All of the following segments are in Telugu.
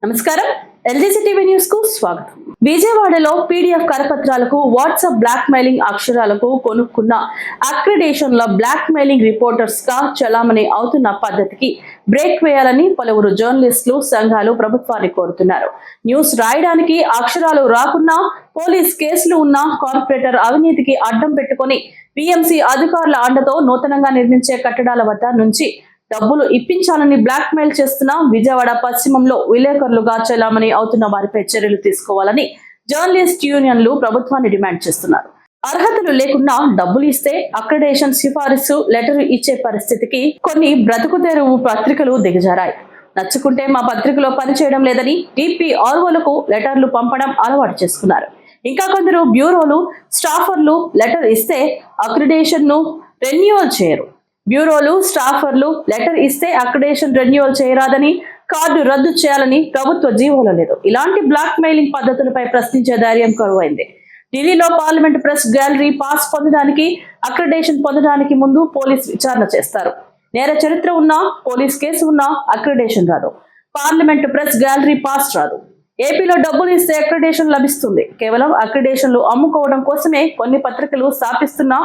నమస్కారం ఎల్జీసీ టీవీ న్యూస్ కు స్వాగతం. విజయవాడలో పీడీఎఫ్ కరపత్రాలకు వాట్సాప్ బ్లాక్ మెయిలింగ్ అక్షరాలకు కొనుక్కున్న అక్రిడేషన్ల బ్లాక్ మెయిలింగ్ రిపోర్టర్స్ గా చలామణి అవుతున్న పద్ధతికి బ్రేక్ వేయాలని పలువురు జర్నలిస్టులు సంఘాలు ప్రభుత్వాన్ని కోరుతున్నారు. న్యూస్ రాయడానికి అక్షరాలు రాకున్నా పోలీస్ కేసులు ఉన్న కార్పొరేటర్ అవినీతికి అడ్డం పెట్టుకుని పీఎంసీ అధికారుల అండతో నూతనంగా నిర్మించే కట్టడాల వద్ద నుంచి డబ్బులు ఇప్పించాలని బ్లాక్ మెయిల్ చేస్తున్న విజయవాడ పశ్చిమంలో విలేకరులుగా చలామణి అవుతున్న వారిపై చర్యలు తీసుకోవాలని జర్నలిస్ట్ యూనియన్లు ప్రభుత్వాన్ని డిమాండ్ చేస్తున్నారు. అర్హతలు లేకుండా డబ్బులు ఇస్తే అక్రిడేషన్ సిఫారసు లెటర్ ఇచ్చే పరిస్థితికి కొన్ని బ్రతుకుతెరువు పత్రికలు దిగజారాయి. నచ్చుకుంటే మా పత్రికలో పనిచేయడం లేదని టీపీఆర్ఓలకు లెటర్లు పంపడం అలవాటు చేసుకున్నారు. ఇంకా కొందరు బ్యూరోలు స్టాఫర్లు లెటర్ ఇస్తే అక్రిడేషన్ ను రెన్యువల్ చేయరు. బ్యూరోలు స్టాఫర్లు లెటర్ ఇస్తే అక్రిడేషన్ రెన్యువల్ చేయరాదని, కార్డు రద్దు చేయాలని ప్రభుత్వ జీవోలో లేదు. ఇలాంటి బ్లాక్ మెయిలింగ్ పద్ధతులపై ప్రశ్నించే ధైర్యం కరువైంది. ఢిల్లీలో పార్లమెంట్ ప్రెస్ గ్యాలరీ పాస్ పొందడానికి, అక్రిడేషన్ పొందడానికి ముందు పోలీస్ విచారణ చేస్తారు. నేర చరిత్ర ఉన్నా, పోలీస్ కేసు ఉన్నా అక్రిడేషన్ రాదు. పార్లమెంట్ ప్రెస్ గ్యాలరీ పాస్ రాదు. ఏపీలో డబ్బులు ఇస్తే అక్రిడేషన్ లభిస్తుంది. కేవలం అక్రిడేషన్లు అమ్ముకోవడం కోసమే కొన్ని పత్రికలు స్థాపిస్తున్నా,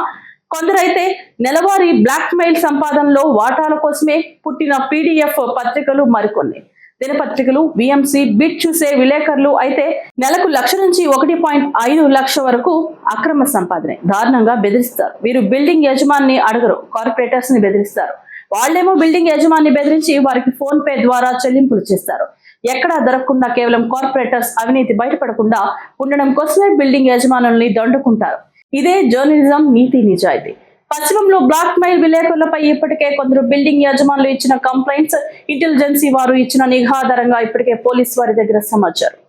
కొందరైతే నెలవారీ బ్లాక్ మెయిల్ సంపాదనలో వాటాల కోసమే పుట్టిన పీడీఎఫ్ పత్రికలు మరికొన్ని. దినపత్రికలు, బిఎంసీ బిట్ చూసే విలేకరులు అయితే నెలకు 1,00,000 నుంచి 1.5 లక్షల వరకు అక్రమ సంపాదనే. దారుణంగా బెదిరిస్తారు. వీరు బిల్డింగ్ యజమాని అడగరు, కార్పొరేటర్స్ ని బెదిరిస్తారు. వాళ్ళేమో బిల్డింగ్ యజమాని బెదిరించి వారికి ఫోన్ పే ద్వారా చెల్లింపులు చేస్తారు. ఎక్కడా దొరకకుండా కేవలం కార్పొరేటర్స్ అవినీతి బయటపడకుండా ఉండడం కోసమే బిల్డింగ్ యజమానుల్ని దండుకుంటారు. ఇదే జర్నలిజం నీతి నిజాయితీ. పశ్చిమంలో బ్లాక్ మెయిల్ విలేకరులపై ఇప్పటికే కొందరు బిల్డింగ్ యజమానులు ఇచ్చిన కంప్లైంట్స్, ఇంటెలిజెన్సీ వారు ఇచ్చిన నిఘా ఆధారంగా ఇప్పటికే పోలీసు వారి దగ్గర సమాచారం.